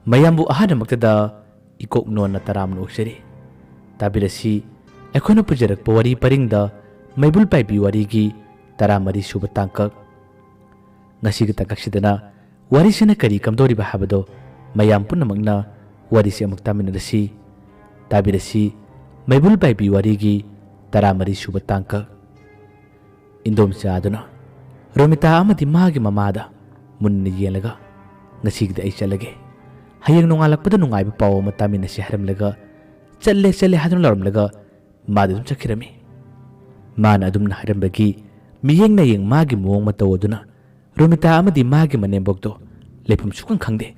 ꯃꯌꯥꯝꯕꯨ ꯑꯍꯥꯟꯕꯃꯛꯇꯗ ꯏꯀꯣꯛ ꯅꯣꯟꯅ ꯇꯔꯥꯝꯅ ꯑꯣꯛꯆꯔꯤ꯫ ꯇꯥꯕꯤꯔꯁꯤ ꯑꯩꯈꯣꯏꯅ ꯄꯨꯖꯔꯛꯄ ꯋꯥꯔꯤ ꯄꯔꯤꯡꯗ ꯃꯩꯕꯨꯜ ꯄꯥꯏꯕꯤ ꯋꯥꯔꯤꯒꯤ 14 ꯁꯨꯕ ꯇꯥꯡꯀꯛ꯫ ꯉꯁꯤꯒꯤ ꯇꯥꯡꯀꯛꯁꯤꯗꯅ ꯋꯥꯔꯤꯁꯤꯅ ꯀꯔꯤ ꯀꯝꯗꯧꯔꯤꯕ ꯍꯥꯏꯕꯗꯣ ꯃꯌꯥꯝ ꯄꯨꯝꯅꯃꯛꯅ ꯋꯥꯔꯤꯁꯤ ꯑꯃꯨꯛ ꯇꯥꯃꯤꯟꯅꯔꯁꯤ꯫ ꯇꯥꯕꯤꯔꯁꯤ ꯃꯩꯕꯨꯜ ꯄꯥꯏꯕꯤ ꯋꯥꯔꯤꯒꯤ 14 ꯁꯨꯕ ꯇꯥꯡꯀꯛ꯫ ꯏꯟꯗꯣꯝꯆꯥ ꯑꯗꯨꯅ ꯔꯣꯃꯤꯇꯥ ꯑꯃꯗꯤ ꯃꯥꯒꯤ ꯃꯃꯥꯗ ꯃꯨꯟꯅ ꯌꯦꯡꯂꯒ ꯉꯁꯤꯒꯤꯗꯤ ꯑꯩ ꯆꯠꯂꯒꯦ, ꯍꯌꯦꯡ ꯅꯣꯡꯉꯥꯜꯂꯛꯄꯗ ꯅꯨꯡꯉꯥꯏꯕ ꯄꯥꯎ ꯑꯃ ꯇꯥꯃꯤꯟꯅꯁꯤ ꯍꯥꯏꯔꯝꯂꯒ ꯆꯠꯂꯦ ꯍꯥꯏꯗꯨꯅ ꯂꯥꯎꯔꯝꯂꯒ ꯃꯥꯗꯤ ꯑꯗꯨꯝ ꯆꯠꯈꯤꯔꯝꯃꯤ꯫ ꯃꯥꯅ ꯑꯗꯨꯝꯅ ꯍꯥꯏꯔꯝꯕꯒꯤ ꯃꯤꯌꯦꯡ ꯅꯌꯦꯡ ꯃꯥꯒꯤ ꯃꯑꯣꯡ ꯃꯇꯧ ꯑꯗꯨꯅ ꯔꯣꯃꯤꯇꯥ ꯑꯃꯗꯤ ꯃꯥꯒꯤ ꯃꯅꯦꯝꯕꯣꯛꯇꯣ ꯂꯩꯐꯝ ꯁꯨꯈꯪ ꯈꯪꯗꯦ,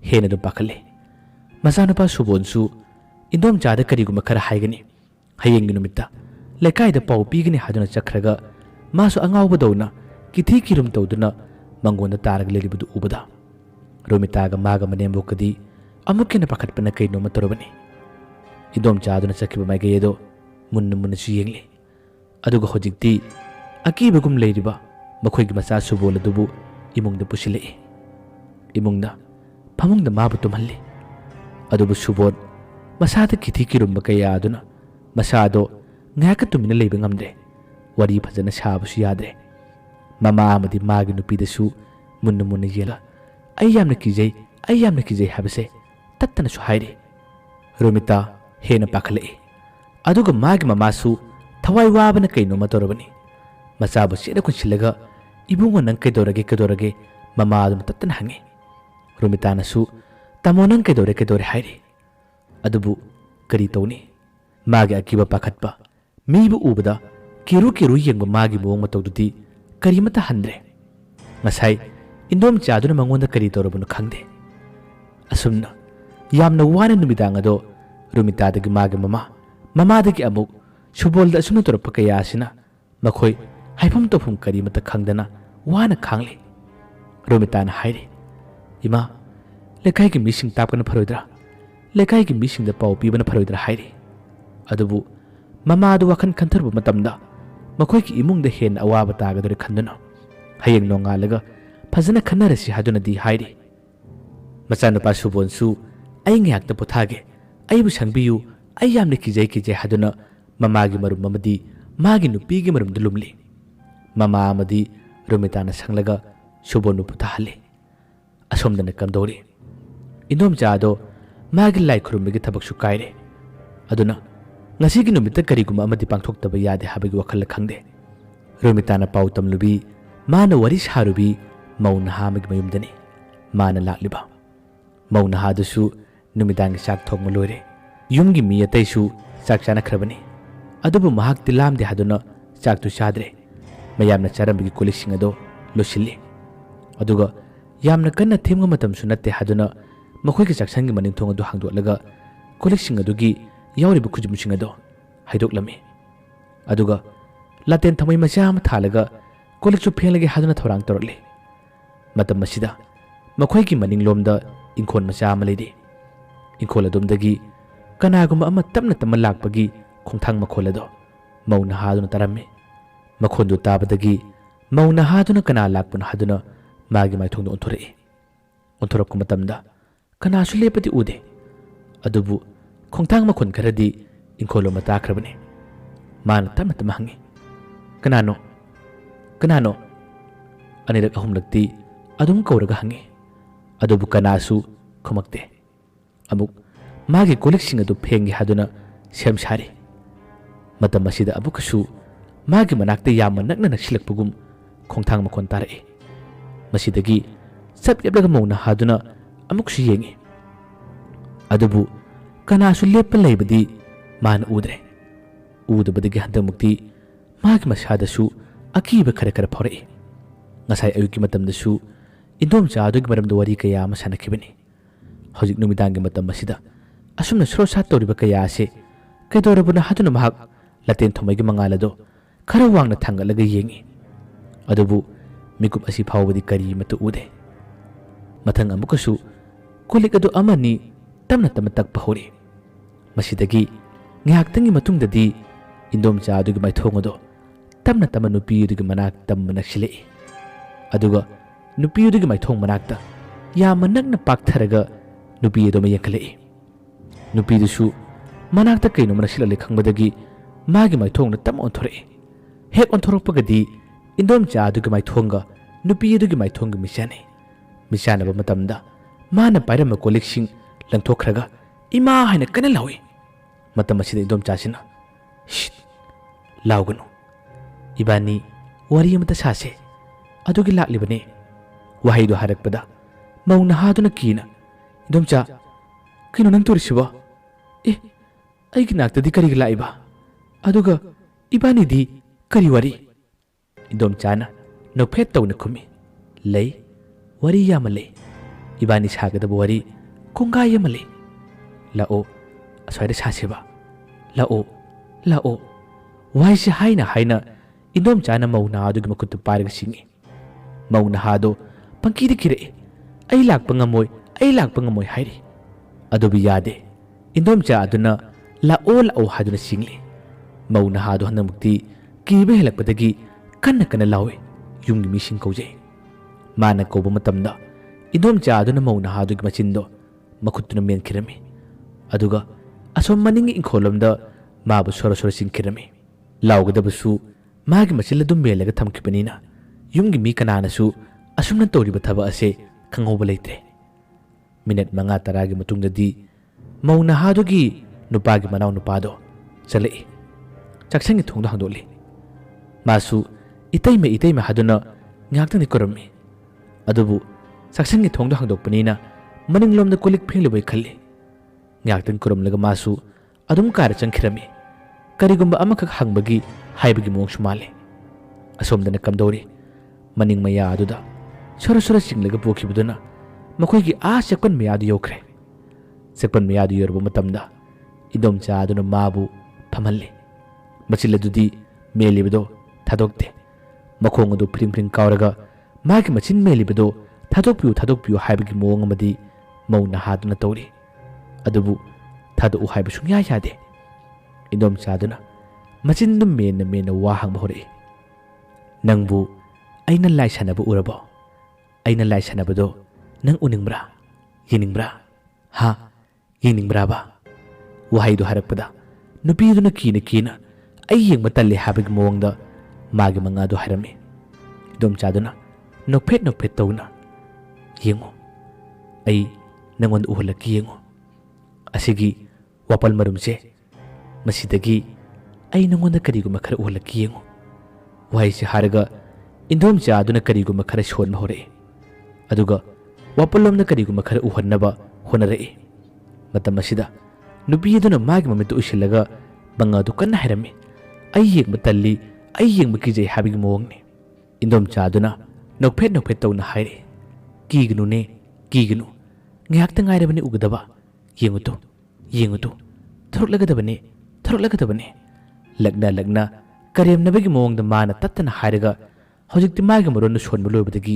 ꯍꯦꯟꯅ ꯑꯗꯨꯝ ꯄꯥꯈꯠꯂꯦ꯫ ꯃꯆꯥꯅꯨꯄꯥ ꯁꯨꯕꯣꯟꯁꯨ ꯏꯟꯗꯣꯝꯆꯥꯗ ꯀꯔꯤꯒꯨꯝꯕ ꯈꯔ ꯍꯥꯏꯒꯅꯤ, ꯍꯌꯦꯡꯒꯤ ꯅꯨꯃꯤꯠꯇ ꯂꯩꯀꯥꯏꯗ ꯄꯥꯎ ꯄꯤꯒꯅꯤ ꯍꯥꯏꯗꯨꯅ ꯆꯠꯈ꯭ꯔꯒ ꯃꯥꯁꯨ ꯑꯉꯥꯎꯕꯗꯧꯅ ꯀꯤꯊꯤ ꯀꯤꯔꯨꯝ ꯇꯧꯗꯨꯅ ꯃꯪꯒꯣꯟꯗ ꯇꯥꯔꯒ ꯂꯩꯔꯤꯕꯗꯨ ꯎꯕꯗ ꯔꯣꯃꯤꯇꯥꯒ ꯃꯥꯒ ꯃꯅꯦꯝꯕꯣꯛꯀꯗꯤ ꯑꯃꯨꯛ ꯍꯦꯟꯅ ꯄꯥꯈꯠꯄꯅ ꯀꯩꯅꯣꯝꯃ ꯇꯧꯔꯕꯅꯤ꯫ ꯏꯟꯗꯣꯝꯆꯥꯗꯨꯅ ꯆꯠꯈꯤꯕ ꯃꯥꯏꯀꯩ ꯑꯗꯣ ꯃꯨꯟꯅꯁꯨ ꯌꯦꯡꯂꯤ꯫ ꯑꯗꯨꯒ ꯍꯧꯖꯤꯛꯇꯤ ꯑꯀꯤꯕꯒꯨꯝ ꯂꯩꯔꯤꯕ ꯃꯈꯣꯏꯒꯤ ꯃꯆꯥ ꯁꯨꯕꯣꯜ ꯑꯗꯨꯕꯨ ꯏꯃꯨꯡꯗ ꯄꯨꯁꯤꯜꯂꯛꯏ꯫ ꯏꯃꯨꯡꯗ ꯐꯃꯨꯡꯗ ꯃꯥꯕꯨ ꯇꯨꯝꯍꯜꯂꯤ꯫ ꯑꯗꯨꯕꯨ ꯁꯨꯕꯣꯜ ꯃꯁꯥꯗ ꯀꯤꯊꯤ ꯀꯤꯔꯨꯝꯕ ꯀꯌꯥ ꯑꯗꯨꯅ ꯃꯁꯥꯗꯣ ꯉꯥꯏꯍꯥꯛꯀ ꯇꯨꯃꯤꯟꯅ ꯂꯩꯕ ꯉꯝꯗ꯭ꯔꯦ, ꯋꯥꯔꯤ ꯐꯖꯅ ꯁꯥꯕꯁꯨ ꯌꯥꯗ꯭ꯔꯦ꯫ ꯃꯃꯥ ꯑꯃꯗꯤ ꯃꯥꯒꯤ ꯅꯨꯄꯤꯗꯁꯨ ꯃꯨꯟꯅ ꯌꯦꯡꯂ ꯑꯩ ꯌꯥꯝꯅ ꯀꯤꯖꯩ ꯍꯥꯏꯕꯁꯦ ꯇꯠꯇꯅꯁꯨ ꯍꯥꯏꯔꯤ꯫ ꯔꯣꯃꯤꯇꯥ ꯍꯦꯟꯅ ꯄꯥꯈꯠꯂꯛꯏ꯫ ꯑꯗꯨꯒ ꯃꯥꯒꯤ ꯃꯃꯥꯁꯨ ꯊꯋꯥꯏ ꯋꯥꯕꯅ ꯀꯩꯅꯣꯝꯃ ꯇꯧꯔꯕꯅꯤ꯫ ꯃꯆꯥꯕꯨ ꯆꯦꯠꯅ ꯀꯨꯟꯁꯤꯜꯂꯒ ꯏꯕꯨꯡꯉꯣ ꯅꯪ ꯀꯩꯗꯧꯔꯒꯦ ꯃꯃꯥ ꯑꯗꯨꯅ ꯇꯠꯇꯅ ꯍꯪꯉꯤ꯫ ꯔꯣꯃꯤꯇꯥꯅꯁꯨ ꯇꯥꯃꯣ ꯅꯪ ꯀꯩꯗꯧꯔꯦ ꯍꯥꯏꯔꯤ꯫ ꯑꯗꯨꯕꯨ ꯀꯔꯤ ꯇꯧꯅꯤ? ꯃꯥꯒꯤ ꯑꯀꯤꯕ ꯄꯥꯈꯠꯄ, ꯃꯤꯕꯨ ꯎꯕꯗ ꯀꯦꯔꯨ ꯌꯦꯡꯕ ꯃꯥꯒꯤ ꯃꯑꯣꯡ ꯃꯇꯧꯗꯨꯗꯤ ꯀꯔꯤꯃꯠꯇ ꯍꯟꯗ꯭ꯔꯦ꯫ ꯉꯁꯥꯏ ꯏꯟꯗꯣꯝꯆꯥꯗꯨꯅ ꯃꯉꯣꯟꯗ ꯀꯔꯤ ꯇꯧꯔꯕꯅꯣ ꯈꯪꯗꯦ꯫ ꯑꯁꯨꯝꯅ ꯌꯥꯝꯅ ꯋꯥꯅ ꯅꯨꯃꯤꯗꯥꯡ ꯑꯗꯣ ꯔꯣꯃꯤꯇꯥꯗꯒꯤ ꯃꯥꯒꯤ ꯃꯃꯥꯗꯒꯤ ꯑꯃꯨꯛ ꯁꯨꯕꯣꯜꯗ ꯑꯁꯨꯝꯅ ꯇꯧꯔꯛꯄ ꯀꯌꯥ ꯑꯁꯤꯅ ꯃꯈꯣꯏ ꯍꯥꯏꯐꯝ ꯇꯧꯐꯝ ꯀꯔꯤꯃꯠꯇ ꯈꯪꯗꯅ ꯋꯥꯅ ꯈꯥꯡꯂꯤ꯫ ꯔꯣꯃꯤꯇꯥꯅ ꯍꯥꯏꯔꯤ, ꯏꯃꯥ, ꯂꯩꯀꯥꯏꯒꯤ ꯃꯤꯁꯤꯡ ꯇꯥꯛꯄꯅ ꯐꯔꯣꯏꯗ꯭ꯔꯥ? ꯂꯩꯀꯥꯏꯒꯤ ꯃꯤꯁꯤꯡꯗ ꯄꯥꯎ ꯄꯤꯕꯅ ꯐꯔꯣꯏꯗ꯭ꯔꯥ ꯍꯥꯏꯔꯤ꯫ ꯑꯗꯨꯕꯨ ꯃꯃꯥꯗꯨ ꯋꯥꯈꯜ ꯈꯟꯊꯔꯨꯕ ꯃꯇꯝꯗ ꯃꯈꯣꯏꯒꯤ ꯏꯃꯨꯡꯗ ꯍꯦꯟꯅ ꯑꯋꯥꯕ ꯇꯥꯒꯗꯧꯔꯦ ꯈꯟꯗꯨꯅ ꯍꯌꯦꯡ ꯅꯣꯡꯉꯥꯜꯂꯒ ꯐꯖꯅ ꯈꯟꯅꯔꯁꯤ ꯍꯥꯏꯗꯨꯅꯗꯤ ꯍꯥꯏꯔꯤ꯫ ꯃꯆꯥꯅꯨꯄꯥ ꯁꯨꯕꯣꯟꯁꯨ ꯑꯩ ꯉꯥꯏꯍꯥꯛꯇ ꯄꯣꯊꯥꯒꯦ, ꯑꯩꯕꯨ ꯁꯪꯕꯤꯌꯨ, ꯑꯩ ꯌꯥꯝꯅ ꯀꯤꯖꯩ ꯍꯥꯏꯗꯨꯅ ꯃꯃꯥꯒꯤ ꯃꯔꯨꯝ ꯑꯃꯗꯤ ꯃꯥꯒꯤ ꯅꯨꯄꯤꯒꯤ ꯃꯔꯨꯝꯗ ꯂꯨꯝꯂꯤ꯫ ꯃꯃꯥ ꯑꯃꯗꯤ ꯔꯣꯃꯤꯇꯥꯅ ꯁꯪꯂꯒ ꯁꯨꯕꯣꯟꯕꯨ ꯄꯣꯊꯥꯍꯜꯂꯤ꯫ ꯑꯁꯣꯝꯗꯅ ꯀꯝꯗꯧꯔꯤ? ꯏꯟꯗꯣꯝꯆꯥꯗꯣ ꯃꯥꯒꯤ ꯂꯥꯏ ꯈꯨꯔꯨꯝꯕꯒꯤ ꯊꯕꯛꯁꯨ ꯀꯥꯏꯔꯦ꯫ ꯑꯗꯨꯅ ꯉꯁꯤꯒꯤ ꯅꯨꯃꯤꯠꯇ ꯀꯔꯤꯒꯨꯝꯕ ꯑꯃꯗꯤ ꯄꯥꯡꯊꯣꯛꯇꯕ ꯌꯥꯗꯦ ꯍꯥꯏꯕꯒꯤ ꯋꯥꯈꯜ ꯈꯪꯗꯦ꯫ ꯔꯣꯃꯤꯇꯥꯅ ꯄꯥꯎ ꯇꯝꯂꯨꯕꯤ, ꯃꯥꯅ ꯋꯥꯔꯤ ꯁꯥꯔꯨꯕꯤ ꯃꯧ ꯅꯍꯥ ꯑꯃꯒꯤ ꯃꯌꯨꯝꯗꯅꯤ ꯃꯥꯅ ꯂꯥꯛꯂꯤꯕ꯫ ꯃꯧ ꯅꯍꯥꯗꯨꯁꯨ ꯅꯨꯃꯤꯗꯥꯡꯒꯤ ꯆꯥꯛ ꯊꯣꯡꯕ ꯂꯣꯏꯔꯦ꯫ ꯌꯨꯝꯒꯤ ꯃꯤ ꯑꯇꯩꯁꯨ ꯆꯥꯛ ꯆꯥꯅꯈ꯭ꯔꯕꯅꯤ꯫ ꯑꯗꯨꯕꯨ ꯃꯍꯥꯛꯇꯤ ꯂꯥꯝꯗꯦ ꯍꯥꯏꯗꯨꯅ ꯆꯥꯛꯇꯨ ꯆꯥꯗ꯭ꯔꯦ꯫ ꯃꯌꯥꯝꯅ ꯆꯥꯔꯝꯕꯒꯤ ꯀꯣꯜꯂꯤꯛꯁꯤꯡ ꯑꯗꯣ ꯂꯣꯏꯁꯤꯜꯂꯤ꯫ ꯑꯗꯨꯒ ꯌꯥꯝꯅ ꯀꯟꯅ ꯊꯦꯡꯕ ꯃꯇꯝꯁꯨ ꯅꯠꯇꯦ ꯍꯥꯏꯗꯨꯅ ꯃꯈꯣꯏꯒꯤ ꯆꯥꯛꯁꯪꯒꯤ ꯃꯅꯤꯡꯊꯣꯡ ꯑꯗꯨ ꯍꯥꯡꯗꯣꯛꯂꯒ ꯀꯣꯜꯂꯤꯛꯁꯤꯡ ꯑꯗꯨꯒꯤ ꯌꯥꯎꯔꯤꯕ ꯈꯨꯖꯨꯝꯁꯤꯡ ꯑꯗꯣ ꯍꯩꯗꯣꯛꯂꯝꯃꯤ꯫ ꯑꯗꯨꯒ ꯂꯥꯇꯦꯟ ꯊꯥꯎꯃꯩ ꯃꯆꯥ ꯑꯃ ꯊꯥꯜꯂꯒ ꯀꯣꯜꯂꯤꯛꯁꯨ ꯐꯦꯡꯂꯒꯦ ꯍꯥꯏꯗꯨꯅ ꯊꯧꯔꯥꯡ ꯇꯧꯔꯛꯂꯤ꯫ ꯃꯇꯝ ꯑꯁꯤꯗ ꯃꯈꯣꯏꯒꯤ ꯃꯅꯤꯡꯂꯣꯝꯗ ꯏꯪꯈꯣꯜ ꯃꯆꯥ ꯑꯃ ꯂꯩꯔꯤ꯫ ꯏꯪꯈꯣꯜ ꯑꯗꯣꯝꯗꯒꯤ ꯀꯅꯥꯒꯨꯝꯕ ꯑꯃ ꯇꯞꯅ ꯂꯥꯛꯄꯒꯤ ꯈꯣꯡꯊꯥꯡ ꯃꯈꯣꯜ ꯑꯗꯣ ꯃꯧ ꯅꯍꯥꯗꯨꯅ ꯇꯥꯔꯝꯃꯤ꯫ ꯃꯈꯣꯟꯗꯨ ꯇꯥꯕꯗꯒꯤ ꯃꯧ ꯅꯍꯥꯗꯨꯅ ꯀꯅꯥ ꯂꯥꯛꯄꯅꯣ ꯍꯥꯏꯗꯨꯅ ꯃꯥꯒꯤ ꯃꯥꯏꯊꯣꯡꯗ ꯑꯣꯟꯊꯣꯔꯛꯏ꯫ ꯑꯣꯟꯊꯣꯔꯛꯄ ꯃꯇꯝꯗ ꯀꯅꯥꯁꯨ ꯂꯦꯞꯄꯗꯤ ꯎꯗꯦ꯫ ꯑꯗꯨꯕꯨ ꯈꯣꯡꯊꯥꯡ ꯃꯈꯣꯟ ꯈꯔꯗꯤ ꯏꯪꯈꯣꯜꯂꯣꯝꯗ ꯇꯥꯈ꯭ꯔꯕꯅꯤ꯫ ꯃꯥꯅ ꯇꯞꯅ ꯍꯪꯉꯤ, ꯀꯅꯥꯅꯣ? ꯑꯅꯤꯔꯛ ꯑꯍꯨꯝꯂꯛꯇꯤ ꯑꯗꯨꯝ ꯀꯧꯔꯒ ꯍꯪꯉꯤ꯫ ꯑꯗꯨꯕꯨ ꯀꯅꯥꯁꯨ ꯈꯨꯝꯃꯛꯇꯦ꯫ ꯑꯃꯨꯛ ꯃꯥꯒꯤ ꯀꯣꯜꯂꯤꯛꯁꯤꯡ ꯑꯗꯨ ꯐꯦꯡꯒꯦ ꯍꯥꯏꯗꯨꯅ ꯁꯦꯝ ꯁꯥꯔꯤ꯫ ꯃꯇꯝ ꯑꯁꯤꯗ ꯑꯃꯨꯛꯀꯁꯨ ꯃꯥꯒꯤ ꯃꯅꯥꯛꯇ ꯌꯥꯝꯅ ꯅꯛꯅ ꯅꯛꯁꯤꯜꯂꯛꯄꯒꯨꯝ ꯈꯣꯡꯊꯥꯡ ꯃꯈꯣꯟ ꯇꯥꯔꯛꯏ꯫ ꯃꯁꯤꯗꯒꯤ ꯆꯞ ꯂꯦꯞꯂꯒ ꯃꯧ ꯅꯍꯥꯗꯨꯅ ꯑꯃꯨꯛꯁꯨ ꯌꯦꯡꯉꯤ꯫ ꯑꯗꯨꯕꯨ ꯀꯅꯥꯁꯨ ꯂꯦꯞꯄ ꯂꯩꯕꯗꯤ ꯃꯥꯅ ꯎꯗ꯭ꯔꯦ꯫ ꯎꯗꯕꯗꯒꯤ ꯍꯟꯗꯛꯃꯨꯛꯇꯤ ꯃꯥꯒꯤ ꯃꯁꯥꯗꯁꯨ ꯑꯀꯤꯕ ꯈꯔ ꯐꯥꯎꯔꯛꯏ꯫ ꯉꯁꯥꯏ ꯑꯌꯨꯛꯀꯤ ꯃꯇꯝꯗꯁꯨ ꯏꯟꯗꯣꯝꯆꯥꯗꯨꯒꯤ ꯃꯔꯝꯗ ꯋꯥꯔꯤ ꯀꯌꯥ ꯑꯃ ꯁꯥꯟꯅꯈꯤꯕꯅꯤ꯫ ꯍꯧꯖꯤꯛ ꯅꯨꯃꯤꯗꯥꯡꯒꯤ ꯃꯇꯝ ꯑꯁꯤꯗ ꯑꯁꯨꯝꯅ ꯁꯣꯔꯣꯠ ꯇꯧꯔꯤꯕ ꯀꯌꯥ ꯑꯁꯤ ꯀꯩꯗꯧꯔꯕꯅꯣ ꯍꯥꯏꯗꯨꯅ ꯃꯍꯥꯛ ꯂꯥꯇꯦꯟ ꯊꯥꯎꯃꯩꯒꯤ ꯃꯉꯥꯜ ꯑꯗꯣ ꯈꯔ ꯋꯥꯡꯅ ꯊꯥꯡꯒꯠꯂꯒ ꯌꯦꯡꯉꯤ꯫ ꯑꯗꯨꯕꯨ ꯃꯤꯀꯨꯞ ꯑꯁꯤ ꯐꯥꯎꯕꯗꯤ ꯀꯔꯤꯃꯠꯇ ꯎꯗꯦ꯫ ꯃꯊꯪ ꯑꯃꯨꯛꯀꯁꯨ ꯀꯣꯜꯂꯤꯛ ꯑꯗꯨ ꯑꯃꯅꯤ ꯇꯞꯅ ꯇꯛꯄ ꯍꯧꯔꯤ꯫ ꯃꯁꯤꯗꯒꯤ ꯉꯥꯏꯍꯥꯛꯇꯪꯒꯤ ꯃꯇꯨꯡꯗꯗꯤ ꯏꯟꯗꯣꯝꯆꯥꯗꯨꯒꯤ ꯃꯥꯏꯊꯣꯡ ꯑꯗꯣ ꯇꯞꯅ ꯅꯨꯄꯤ ꯑꯗꯨꯒꯤ ꯃꯅꯥꯛ ꯇꯝꯕ ꯅꯛꯁꯤꯜꯂꯛꯏ꯫ ꯑꯗꯨꯒ ꯅꯨꯄꯤ ꯑꯗꯨꯒꯤ ꯃꯥꯏꯊꯣꯡ ꯃꯅꯥꯛꯇ ꯌꯥꯝꯅ ꯅꯛꯅ ꯄꯥꯛꯊꯔꯒ नुपी अदो यंखलई नुपीदुसु मनाक्ता कईनो मनसिलले खंगबदगी मागी माइथोंग तम ओंथोरे हेक ओंथोरपगदी इंदोमचा अदुगी माइथोंगा नुपी अदुगी माइथोंग मिसाने मिसानबा मतमदा माना पाइरम कोलिक्सिंग लंथोखरगा इमा हाइना कने लावे मतम असिदा इंदोमचासिना शिट लाउगनु इबानी वरी अमता सासे अदुगी लाक्लिबने वहाइदो हारकपदा मौना हादुना कीना इंदोमचा कईनो नंग तोरिसिबा ए अैगी नाक्तदी करिग लाइबा अदुगा इबानीदी करी वरी इंदोमचाना नोफेट तौना खुमी लई वरी यामा लई इबानी सागदब वरी कोंगा यामा लई लाओ असवाइदा सासेबा लाओ लाओ वाइसे हाइना हाइना इंदोमचाना मौना अदुगी मकुत पारग सिंगी मौना हादो पंकीदी किरे अई लाक्पा ngамoi हाइरी अदुबी यादे इंदोमचा अदुना लाओ लाओ हादुना सिंगली मौना हादो हनमुक्ति कीबे हेलकपदगी कन्न कन्न लावे युंगी मिसिंग कौजे माना कौबा मतमदा इंदोमचा अदुना मौना हादुगी मचिंदो मखुत्तुना मेनखिरमी अदुगा असोम मनिंगी इंखोलमदा माबु सोरो सोरो सिंखिरमी लाउगदबसु मागी मचिल दुम मेलगा थमखिबनीना युंगी मी कनानासु असुमना तौरिबा थबा असे खंगौबा लेत्रे मिनट मंगा तरागी मतुंगददी मौना हादुगी नुपागी मनाव नुपादो चले चाक्संगी थोंदो हांदोले मासु इतैमे हादुना ङाक्तंग कोरमी अदुबु चाक्संगी थोंदो हांदोकपनीना मनिंगलोमदा कोलिक फेंगलुबै खल्ले ङाक्तंग कोरमलगा मासु अदुम कार चंखिरमी करिगुंबा अमखक हांबगी हाइबगी मोंगसु माले असोमदना कमदौरी मनिंग मया अदुदा सोरो सोरो सिंगलगा पोखिबदुना मखोइगी आ सेकपन मयादु योखरे सेकपन मयादु योरबा मतमदा इंदोमचा अदुना माबु फमल्ले मचिलदुदी मेलिबदो थादोक्ते मखोंग अदु फ्रिंग फ्रिंग कावरगा मागी मचिन मेलिबदो थादोकपियु हाइबगी मोंग अमदी मौना हादुना तौरी अदुबु थादो हाइब सुंया यादे इंदोमचा अदुना मचिन दुम मेन वा हांग होरे नंगबु अइना लाई सानबु उरबो अइना लाई सानबदो नंग उनिंगब्रा येनिंगब्रा हा येनिंगब्रा बा वहाइदो हारकपदा नुपीदुना कीना अई येंगबा तल्ले हाबगी मोंगदा मागी मंगादो हारमे इंदोमचादुना नोफेट तौना येंगो अई नंगोंद उहलकी येंगो असिगी वापल मरुमसे मसिदगी अई नंगोंद करिगुमा खर उहलकी येंगो वहाइसे हारगा इंदोमचादुना करिगुमा खर सोन होरे अदुगा वापलोमना करिगुमा खर उहन्नबा होनरे मतम असिदा नुपीदुना मागी ममितु उसिलगा बंगादु कन्ना हारमे अई येंगबा तल्ली अई येंगबा किजे हाबिगी मोंगने इंदोमचादुना नोफेट तौना हाइरे कीगनु ngayakta ngairabani ugdaba yengutu thorlagdabane lagna karemnabagi moongda mana tattana hairaga hojikti magi moron sonba loibadagi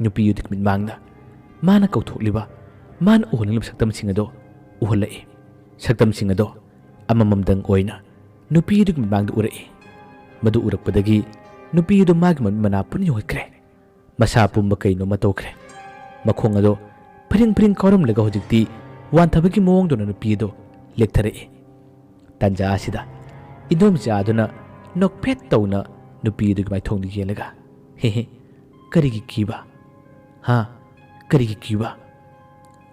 nupi yudik min mangna mana kauthokliba mana uhulnglib saktam singado uhulai saktam singado amamamdang oina nupi yudik min mangda urai madu urakpadagi nupi yudo magi mana pun yoikre masa pumba kaino matokre makhong ado pring kauram laga hojikti wan thabagi moong dona nupido lekthare tanja asida indomcha aduna nokphet tawna nupidu mai thongni yelaga he karigi kiba ha karigi kiba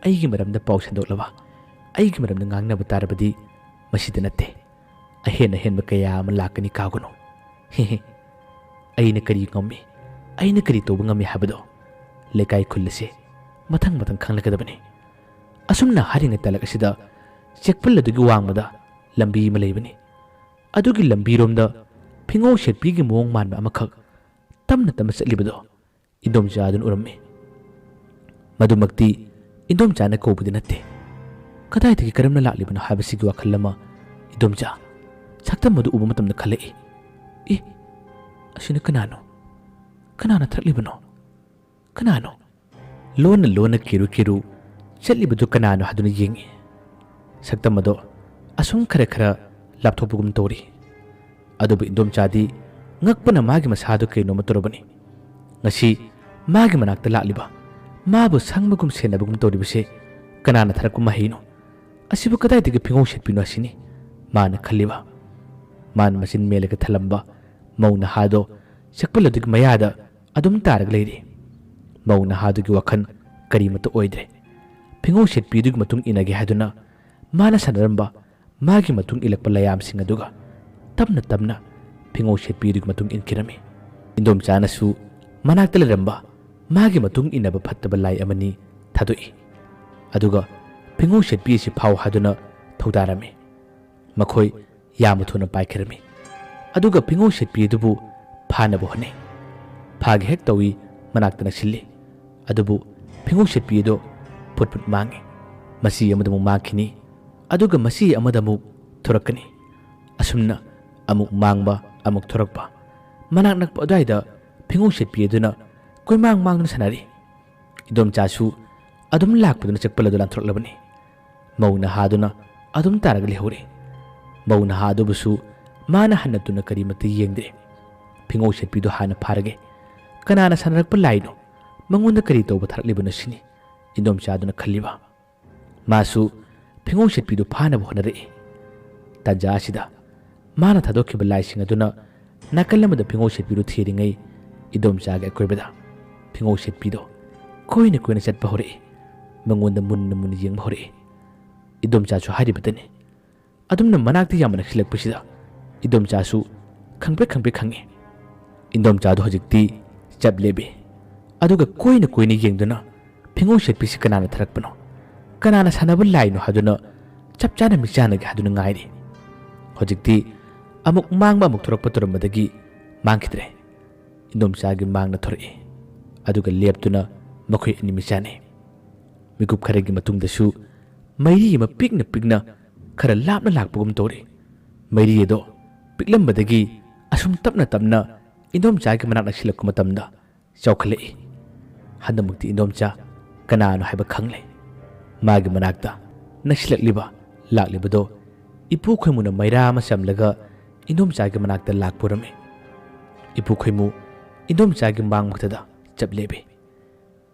aigi maramda pausan dolaba aigi maramda ngangna batarabadi masida natte ahena henba kaya am lakani kaguno he aina kari ngami aina kari toba ngami habado lekai khullase matang khanglakadabani asumna haringa talak asida chekpal adugi wangmada lambi ma leibani adugi lambi romda phingo shetpigi moong manba amakhak tamna chatlibado indomcha adun uramme madumakti indomcha na kobudi natte kadai thigi karamna laklibana habasigi wakhallama indomcha saktam madu uba matamna khalai e asina kanana thaklibano kanano lona kiru chatlibadu kanano haduna yengi saktam mado asum khara lapthopugum tori adubu indomchadi ngakpana magi masadu kaino matorobani ngasi magi manakta lakliba mabu sangmagum senabugum tori bise ꯀꯅꯥꯅ ꯊꯥꯔꯛꯄ ꯃꯍꯩꯅꯣ? ꯑꯁꯤꯕꯨ ꯀꯗꯥꯏꯗꯒꯤ ꯐꯤꯉꯧ ꯁꯦꯠꯄꯤꯅꯣ ꯑꯁꯤꯅꯤ ꯃꯥꯅ ꯈꯜꯂꯤꯕ꯫ ꯃꯥꯅ ꯃꯆꯤꯟ ꯃꯦꯜꯂꯒ ꯊꯜꯂꯝꯕ ꯃꯧ ꯅꯍꯥꯗꯣ ꯁꯛꯄꯜ ꯑꯗꯨꯒꯤ ꯃꯌꯥꯗ ꯑꯗꯨꯝ ꯇꯥꯔꯒ ꯂꯩꯔꯤ꯫ ꯃꯧ ꯅꯍꯥꯗꯨꯒꯤ ꯋꯥꯈꯜ ꯀꯔꯤꯃꯠꯇ ꯑꯣꯏꯗ꯭ꯔꯦ꯫ ꯐꯤꯉꯧ ꯁꯦꯠꯄꯤꯗꯨꯒꯤ ꯃꯇꯨꯡ ꯏꯟꯅꯒꯦ ꯍꯥꯏꯗꯨꯅ ꯃꯥꯅ ꯁꯥꯟꯅꯔꯝꯕ ꯃꯥꯒꯤ ꯃꯇꯨꯡ ꯏꯜꯂꯛꯄ ꯂꯌꯥꯝꯁꯤꯡ ꯑꯗꯨꯒ ꯇꯞꯅ ꯇꯞꯅ ꯐꯤꯉꯧ ꯁꯦꯠꯄꯤꯗꯨꯒꯤ ꯃꯇꯨꯡ ꯏꯟꯈꯤꯔꯝꯃꯤ꯫ ꯏꯟꯗꯣꯝꯆꯥꯅꯁꯨ ꯃꯅꯥꯛꯇ ꯂꯩꯔꯝꯕ ꯃꯥꯒꯤ ꯃꯇꯨꯡ ꯏꯟꯅꯕ ꯐꯠꯇꯕ ꯂꯥꯏ ꯑꯃꯅꯤ ꯊꯥꯗꯣꯛꯏ꯫ ꯑꯗꯨꯒ ꯐꯤꯉꯧ ꯁꯦꯠꯄꯤ ꯑꯁꯤ ꯐꯥꯎ ꯍꯥꯏꯗꯨꯅ ꯊꯧꯗꯥꯔꯝꯃꯤ꯫ ꯃꯈꯣꯏ ꯌꯥꯝꯅ ꯊꯨꯅ ꯄꯥꯏꯈꯤꯔꯝꯃꯤ꯫ ꯑꯗꯨꯒ ꯐꯤꯉꯧ ꯁꯦꯠꯄꯤ ꯑꯗꯨꯕꯨ ꯐꯥꯅꯕ ꯍꯣꯠꯅꯩ꯫ ꯐꯥꯒꯦ ꯍꯦꯛ ꯇꯧꯏ ꯃꯅꯥꯛꯇ ꯅꯛꯁꯤꯜꯂꯤ꯫ ꯑꯗꯨꯕꯨ ꯐꯤꯉꯧ ꯁꯦꯠꯄꯤ ꯑꯗꯨ ꯐꯨꯠ ꯐꯨꯠ ꯃꯥꯡꯉꯤ꯫ ꯃꯁꯤ ꯑꯃꯗ ꯑꯃꯨꯛ ꯃꯥꯡꯈꯤꯅꯤ, ꯑꯗꯨꯒ ꯃꯁꯤ ꯑꯃꯗ ꯑꯃꯨꯛ ꯊꯣꯔꯛꯀꯅꯤ꯫ ꯑꯁꯨꯝꯅ ꯑꯃꯨꯛ ꯃꯥꯡꯕ ꯑꯃꯨꯛ ꯊꯣꯔꯛꯄ, ꯃꯅꯥꯛ ꯅꯛꯄ ꯑꯗꯨꯋꯥꯏꯗ ꯐꯤꯉꯧ ꯁꯦꯠꯄꯤ ꯑꯗꯨꯅ ꯀꯣꯏꯃꯥꯡ ꯃꯥꯡꯗꯨꯅ ꯁꯥꯟꯅꯔꯤ꯫ ꯏꯟꯗꯣꯝꯆꯥꯁꯨ ꯑꯗꯨꯝ ꯂꯥꯛꯄꯗꯨꯅ ꯆꯛꯄꯜ ꯑꯗꯨ ꯂꯥꯟꯊꯣꯔꯛꯂꯕꯅꯤ꯫ ꯃꯧ ꯅꯍꯥꯗꯨꯅ ꯑꯗꯨꯝ ꯇꯥꯔꯒ ꯂꯩꯍꯧꯔꯤ꯫ ꯃꯧ ꯅꯍꯥ ꯑꯗꯨꯕꯨꯁꯨ ꯃꯥꯅ ꯍꯟꯅ ꯇꯨꯅ ꯀꯔꯤꯃꯠꯇ ꯌꯦꯡꯗꯦ꯫ ꯐꯤꯉꯧ ꯁꯦꯠꯄꯤꯗꯨ ꯍꯥꯟꯅ ꯐꯥꯔꯒꯦ, ꯀꯅꯥꯅ ꯁꯥꯟꯅꯔꯛꯄ ꯂꯥꯏꯅꯣ, ꯃꯉꯣꯟꯗ ꯀꯔꯤ ꯇꯧꯕ ꯊꯥꯔꯛꯂꯤꯕꯅꯣ ꯁꯤꯅꯤ ꯏꯟꯗꯣꯝꯆꯥꯗꯨꯅ ꯈꯜꯂꯤꯕ꯫ ꯃꯥꯁꯨ ꯐꯤꯉꯧ ꯁꯦꯠꯄꯤꯗꯨ ꯐꯥꯅꯕ ꯍꯣꯠꯅꯔꯛꯏ꯫ ꯇꯥꯟꯖꯥ ꯑꯁꯤꯗ ꯃꯥꯅ ꯊꯥꯗꯣꯛꯈꯤꯕ ꯂꯥꯏꯁꯤꯡ ꯑꯗꯨꯅ ꯅꯥꯀꯜ ꯑꯃꯗ ꯐꯤꯉꯧ ꯁꯦꯠꯄꯤꯗꯨ ꯊꯤꯔꯤꯉꯩ ꯏꯟꯗꯣꯝꯆꯥꯒꯤ ꯑꯀꯣꯏꯕꯗ ꯐꯤꯉꯧ ꯁꯦꯠꯄꯤꯗꯣ ꯀꯣꯏꯅ ꯀꯣꯏꯅ ꯆꯠꯄ ꯍꯧꯔꯛꯏ꯫ ꯃꯉꯣꯟꯗ ꯃꯨꯟꯅ ꯃꯨꯟꯅ ꯌꯦꯡꯕ ꯍꯧꯔꯛꯏ꯫ ꯏꯟꯗꯣꯝꯆꯥꯁꯨ ꯍꯥꯏꯔꯤꯕꯇꯅꯤ꯫ ꯑꯗꯨꯝꯅ ꯃꯅꯥꯛꯇ ꯌꯥꯝꯅ ꯅꯛꯁꯤꯜꯂꯛꯄꯁꯤꯗ ꯏꯟꯗꯣꯝꯆꯥꯁꯨ ꯈꯪꯄ꯭ꯔꯦꯛ ꯈꯪꯄ꯭ꯔꯦꯛ ꯈꯪꯉꯤ꯫ ꯏꯟꯗꯣꯝꯆꯥꯗꯣ ꯍꯧꯖꯤꯛꯇꯤ ꯆꯞ ꯂꯦꯞꯄꯤ꯫ ꯑꯗꯨꯒ ꯀꯣꯏꯅ ꯀꯣꯏꯅ ꯌꯦꯡꯗꯨꯅ ꯐꯤꯉꯧ ꯁꯦꯠꯄꯤꯁꯤ ꯀꯅꯥꯅ ꯊꯥꯔꯛꯄꯅꯣ, ꯀꯅꯥꯅ ꯁꯥꯟꯅꯕ ꯂꯥꯏꯅꯣ ꯍꯥꯏꯗꯨꯅ ꯆꯞ ꯆꯥꯅ ꯃꯤꯆꯥꯟꯅꯒꯦ ꯍꯥꯏꯗꯨꯅ ꯉꯥꯏꯔꯤ꯫ ꯍꯧꯖꯤꯛꯇꯤ ꯑꯃꯨꯛ ꯃꯥꯡꯕ ꯑꯃꯨꯛ ꯊꯣꯔꯛꯄ ꯇꯧꯔꯝꯕꯗꯒꯤ ꯃꯥꯡꯈꯤꯗ꯭ꯔꯦ꯫ ꯏꯟꯗꯣꯝꯆꯥꯒꯤ ꯃꯥꯡꯅ ꯊꯣꯔꯛꯏ꯫ ꯑꯗꯨꯒ ꯂꯦꯞꯇꯨꯅ ꯃꯈꯣꯏ ꯑꯅꯤ ꯃꯤꯆꯥꯟꯅꯩ꯫ ꯃꯤꯀꯨꯞ ꯈꯔꯒꯤ ꯃꯇꯨꯡꯗꯁꯨ ꯃꯩꯔꯤ ꯑꯃ ꯄꯤꯛꯅ ꯄꯤꯛꯅ ꯈꯔ ꯂꯥꯞꯅ ꯂꯥꯛꯄꯒꯨꯝ ꯇꯧꯔꯤ꯫ ꯃꯩꯔꯤ ꯑꯗꯣ ꯄꯤꯛꯂꯝꯕꯗꯒꯤ ꯑꯁꯨꯝ ꯇꯞꯅ ꯇꯞꯅ ꯏꯟꯗꯣꯝꯆꯥꯒꯤ ꯃꯅꯥꯛ ꯅꯛꯁꯤꯜꯂꯛꯄ ꯃꯇꯝꯗ ꯆꯥꯎꯈꯠꯂꯛꯏ꯫ ꯍꯟꯗꯛꯃꯛꯇꯤ ꯏꯟꯗꯣꯝꯆꯥ ꯀꯅꯥꯅꯣ ꯍꯥꯏꯕ ꯈꯪꯂꯦ꯫ ꯃꯥꯒꯤ ꯃꯅꯥꯛꯇ ꯅꯛꯁꯤꯜꯂꯛꯂꯤꯕ ꯂꯥꯛꯂꯤꯕꯗꯣ ꯏꯄꯨ ꯈꯣꯏꯃꯨꯅ ꯃꯩꯔꯥ ꯑꯃ ꯆꯝꯂꯒ ꯏꯟꯗꯣꯝꯆꯥꯒꯤ ꯃꯅꯥꯛꯇ ꯂꯥꯛꯄ ꯑꯣꯏꯔꯝꯃꯤ꯫ ꯏꯄꯨ ꯈꯣꯏꯃꯨ ꯏꯟꯗꯣꯝꯆꯥꯒꯤ ꯃꯥꯡꯃꯛꯇꯗ ꯆꯞ ꯂꯦꯞꯄꯤ꯫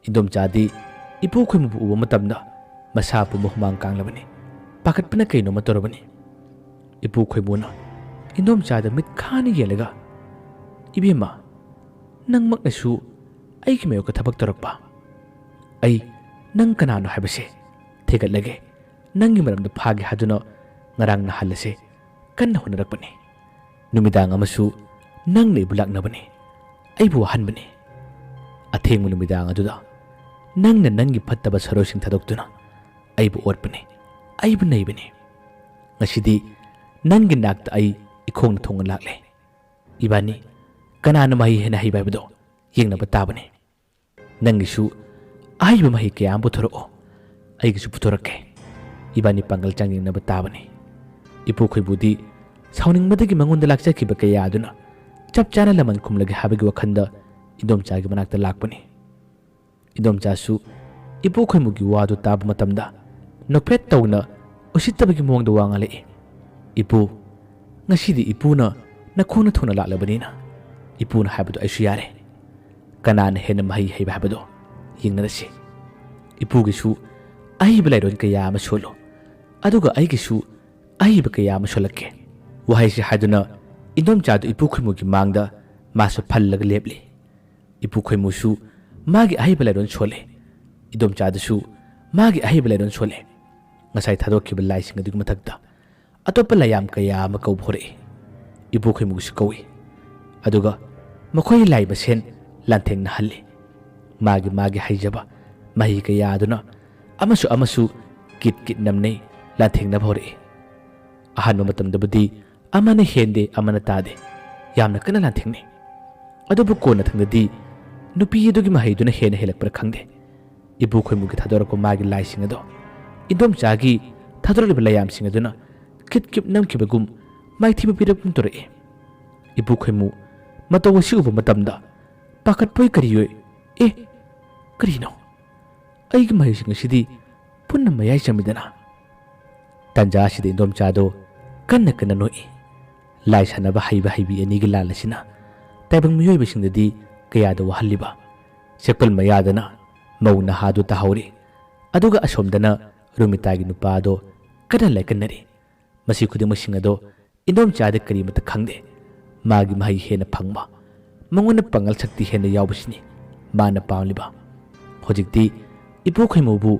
ꯏꯟꯗꯣꯝꯆꯥꯗꯤ ꯏꯄꯨ ꯈꯣꯏꯃꯨꯕꯨ ꯎꯕ ꯃꯇꯝꯗ ꯃꯁꯥ ꯄꯨꯝꯕ ꯍꯨꯃꯥꯡ ꯀꯥꯡꯂꯕꯅꯤ꯫ ꯄꯥꯈꯠꯄꯅ ꯀꯩꯅꯣꯝꯃ ꯇꯧꯔꯕꯅꯤ꯫ ꯏꯄꯨ ꯈꯣꯏꯃꯨꯅ ꯏꯟꯗꯣꯝꯆꯥꯗ ꯃꯤꯠ ꯈꯥꯅ ꯌꯦꯡꯂꯒ, "ꯏꯕꯦꯝꯃ, ꯅꯪꯃꯛꯅꯁꯨ ꯑꯩꯒꯤ ꯃꯥꯌꯣꯛꯇ ꯊꯕꯛ ꯇꯧꯔꯛꯄ? ꯑꯩ ꯅꯪ ꯀꯅꯥꯅꯣ ꯍꯥꯏꯕꯁꯦ ꯊꯤꯒꯠꯂꯒꯦ, ꯅꯪꯒꯤ ꯃꯔꯝꯗ ꯐꯥꯒꯦ ꯍꯥꯏꯗꯨꯅ ꯉꯔꯥꯡ ꯅꯍꯥꯟꯂꯁꯦ ꯀꯟꯅ ꯍꯣꯠꯅꯔꯛꯄꯅꯤ꯫ ꯅꯨꯃꯤꯗꯥꯡ ꯑꯃꯁꯨ ꯅꯪꯅ ꯑꯩꯕꯨ ꯂꯥꯛꯅꯕꯅꯤ, ꯑꯩꯕꯨ ꯋꯥꯍꯟꯕꯅꯤ꯫ ꯑꯊꯦꯡꯕ ꯅꯨꯃꯤꯗꯥꯡ ꯑꯗꯨꯗ ꯅꯪꯅ ꯅꯪꯒꯤ ꯐꯠꯇꯕ ꯁꯔꯣꯁꯤꯡ ꯊꯥꯗꯣꯛꯇꯨꯅ ꯑꯩꯕꯨ ꯑꯣꯠꯄꯅꯤ, ꯑꯩꯕꯨ ꯅꯩꯕꯅꯤ꯫ ꯉꯁꯤꯗꯤ ꯅꯪꯒꯤ ꯅꯥꯛꯇ ꯑꯩ ꯏꯈꯣꯡꯅ ꯊꯣꯡꯅ ꯂꯥꯛꯂꯦ꯫ ꯏꯕꯥꯅꯤ ꯀꯅꯥꯅ ꯃꯍꯩ ꯍꯦꯟꯅ ꯍꯩꯕ ꯍꯥꯏꯕꯗꯣ ꯌꯦꯡꯅꯕ ꯇꯥꯕꯅꯤ꯫ ꯅꯪꯒꯤꯁꯨ ꯑꯍꯩꯕ ꯃꯍꯩ ꯀꯌꯥ ꯑꯃ ꯄꯨꯊꯣꯔꯛꯑꯣ, ꯑꯩꯒꯤꯁꯨ ꯄꯨꯊꯣꯔꯛꯀꯦ꯫ ꯏꯕꯥꯅꯤ ꯄꯥꯡꯒꯜ ꯆꯥꯡꯌꯦꯡꯅꯕ ꯇꯥꯕꯅꯤ." ꯏꯄꯨ ꯈꯣꯏꯕꯨꯗꯤ ꯁꯥꯎꯅꯤꯡꯕꯗꯒꯤ ꯃꯉꯣꯟꯗ ꯂꯥꯛꯆꯈꯤꯕ ꯀꯌꯥ ꯑꯗꯨꯅ ꯆꯞ ꯆꯥꯅ ꯂꯃꯟ ꯈꯨꯝꯂꯒꯦ ꯍꯥꯏꯕꯒꯤ ꯋꯥꯈꯟꯗ ꯏꯟꯗꯣꯝꯆꯥꯒꯤ ꯃꯅꯥꯛꯇ ꯂꯥꯛꯄꯅꯤ꯫ ꯏꯟꯗꯣꯝꯆꯥꯁꯨ ꯏꯄꯨ ꯈꯣꯏꯃꯨꯒꯤ ꯋꯥꯗꯨ ꯇꯥꯕ ꯃꯇꯝꯗ ꯅꯣꯛꯐꯦꯠ ꯇꯧꯅ ꯎꯁꯤꯠꯇꯕꯒꯤ ꯃꯑꯣꯡꯗ ꯋꯥ ꯉꯥꯡꯂꯛꯏ꯫ "ꯏꯄꯨ, ꯉꯁꯤꯗꯤ ꯏꯄꯨꯅ ꯅꯈꯣꯡꯅ ꯊꯨꯡꯅ ꯂꯥꯛꯂꯕꯅꯤꯅ ꯏꯄꯨꯅ ꯍꯥꯏꯕꯗꯣ ꯑꯩꯁꯨ ꯌꯥꯔꯦ꯫ ꯀꯅꯥꯅ ꯍꯦꯟꯅ ꯃꯍꯩ ꯍꯩꯕ ꯍꯥꯏꯕꯗꯣ ꯌꯦꯡꯅꯔꯁꯤ꯫ ꯏꯄꯨꯒꯤꯁꯨ ꯑꯍꯩꯕ ꯂꯥꯏꯔꯣꯟ ꯀꯌꯥ ꯑꯃ ꯁꯣꯜꯂꯨ, ꯑꯗꯨꯒ ꯑꯩꯒꯤꯁꯨ ꯑꯍꯩꯕ ꯀꯌꯥ ꯑꯃ ꯁꯣꯜꯂꯛꯀꯦ." ꯋꯥꯍꯩꯁꯤ ꯍꯥꯏꯗꯨꯅ ꯏꯟꯗꯣꯝꯆꯥꯗꯨ ꯏꯄꯨ ꯈꯣꯏꯃꯨꯒꯤ ꯃꯥꯡꯗ ꯃꯥꯁꯨ ꯐꯜꯂꯒ ꯂꯦꯞꯂꯤ꯫ ꯏꯄꯨ ꯈꯣꯏꯃꯨꯁꯨ ꯃꯥꯒꯤ ꯑꯍꯩꯕ ꯂꯥꯏꯔꯣꯟ ꯁꯣꯜꯂꯤ꯫ ꯏꯟꯗꯣꯝꯆꯥꯗꯨꯁꯨ ꯃꯥꯒꯤ ꯑꯍꯩꯕ ꯂꯥꯏꯔꯣꯟ ꯁꯣꯜꯂꯤ꯫ ꯉꯁꯥꯏ ꯊꯥꯗꯣꯛꯈꯤꯕ ꯂꯥꯏꯁꯤꯡ ꯑꯗꯨꯒꯤ ꯃꯊꯛꯇ ꯑꯇꯣꯞꯄ ꯂꯥꯏꯌꯥꯝ ꯀꯌꯥ ꯑꯃ ꯀꯧꯕ ꯍꯧꯔꯛꯏ꯫ ꯏꯄꯨ ꯈꯣꯏꯃꯨꯁꯨ ꯀꯧꯏ꯫ ꯑꯗꯨꯒ ꯃꯈꯣꯏ ꯂꯥꯏ ꯃꯁꯦꯟ ꯂꯥꯟꯊꯦꯡꯅꯍꯜꯂꯤ꯫ ꯃꯥꯒꯤ ꯃꯥꯒꯤ ꯍꯩꯖꯕ ꯃꯍꯩ ꯀꯌꯥ ꯑꯗꯨꯅ ꯑꯃꯁꯨ ꯀꯤꯠ ꯀꯤꯠ ꯅꯝꯅꯩ ꯂꯥꯟꯊꯦꯡꯅꯕ ꯍꯧꯔꯛꯏ꯫ ꯑꯍꯥꯟꯕ ꯃꯇꯝꯗꯕꯨꯗꯤ ꯑꯃꯅ ꯍꯦꯟꯗꯦ ꯑꯃꯅ ꯇꯥꯗꯦ, ꯌꯥꯝꯅ ꯀꯟꯅ ꯂꯥꯟꯊꯦꯡꯅꯩ꯫ ꯑꯗꯨꯕꯨ ꯀꯣꯟꯅ ꯊꯪꯗꯗꯤ ꯅꯨꯄꯤ ꯑꯗꯨꯒꯤ ꯃꯍꯩꯗꯨꯅ ꯍꯦꯟꯅ ꯍꯦꯜꯂꯛꯄ꯭ꯔꯥ ꯈꯪꯗꯦ, ꯏꯄꯨ ꯈꯣꯏꯃꯨꯒꯤ ꯊꯥꯗꯣꯔꯛꯄ ꯃꯥꯒꯤ ꯂꯥꯏꯁꯤꯡ ꯑꯗꯣ ꯏꯟꯗꯣꯝꯆꯥꯒꯤ ꯊꯥꯗꯣꯔꯛꯂꯤꯕ ꯂꯥꯏꯌꯥꯝꯁꯤꯡ ꯑꯗꯨꯅ ꯀꯤꯠ ꯀꯤꯠ ꯅꯝꯈꯤꯕꯒꯨꯝ ꯃꯥꯏꯊꯤꯕ ꯄꯤꯔꯛꯄꯒꯨꯝ ꯇꯧꯔꯛꯏ꯫ ꯏꯄꯨ ꯈꯣꯏꯃꯨ ꯃꯇꯧ ꯑꯁꯤ ꯎꯕ ꯃꯇꯝꯗ ꯄꯥꯈꯠꯄꯣꯏ ꯀꯔꯤꯌꯣꯏ, "ꯑꯦ, ꯀꯔꯤꯅꯣ? ꯑꯩꯒꯤ ꯃꯍꯩꯁꯤꯡ ꯑꯁꯤꯗꯤ ꯄꯨꯟꯅ ꯃꯌꯥꯏ ꯆꯝꯃꯤꯗꯅ?" ꯇꯥꯟꯖꯥ ꯑꯁꯤꯗ ꯏꯟꯗꯣꯝꯆꯥꯗꯣ ꯀꯟꯅ ꯀꯟꯅ ꯅꯣꯛꯏ꯫ ꯂꯥꯏ ꯁꯥꯟꯅꯕ ꯍꯩꯕ ꯍꯩꯕꯤ ꯑꯅꯤꯒꯤ ꯂꯥꯟ ꯑꯁꯤꯅ ꯇꯥꯏꯕꯪ ꯃꯤꯑꯣꯏꯕꯁꯤꯡꯗꯗꯤ ꯀꯌꯥꯗ ꯋꯥꯍꯜꯂꯤꯕ꯫ ꯁꯦꯛꯄꯜ ꯃꯌꯥꯗꯅ ꯃꯧ ꯅꯍꯥꯗꯨ ꯇꯥꯍꯧꯔꯤ꯫ ꯑꯗꯨꯒ ꯑꯁꯣꯝꯗꯅ ꯔꯣꯃꯤꯇꯥꯒꯤ ꯅꯨꯄꯥ ꯑꯗꯣ ꯀꯟꯅ ꯂꯥꯏꯀꯟꯅꯔꯤ꯫ ꯃꯁꯤ ꯈꯨꯗꯤꯡꯃꯛꯁꯤꯡ ꯑꯗꯣ ꯏꯟꯗꯣꯝꯆꯥꯗ ꯀꯔꯤꯃꯠꯇ ꯈꯪꯗꯦ꯫ ꯃꯥꯒꯤ ꯃꯍꯩ ꯍꯦꯟꯅ ꯐꯪꯕ, ꯃꯉꯣꯟꯗ ꯄꯥꯡꯒꯜ ꯁꯛꯇꯤ ꯍꯦꯟꯅ ꯌꯥꯎꯕꯁꯤꯅꯤ ꯃꯥꯅ ꯄꯥꯝꯂꯤꯕ꯫ ꯍꯧꯖꯤꯛꯇꯤ ꯏꯄꯨ ꯈꯣꯏꯃꯨꯕꯨ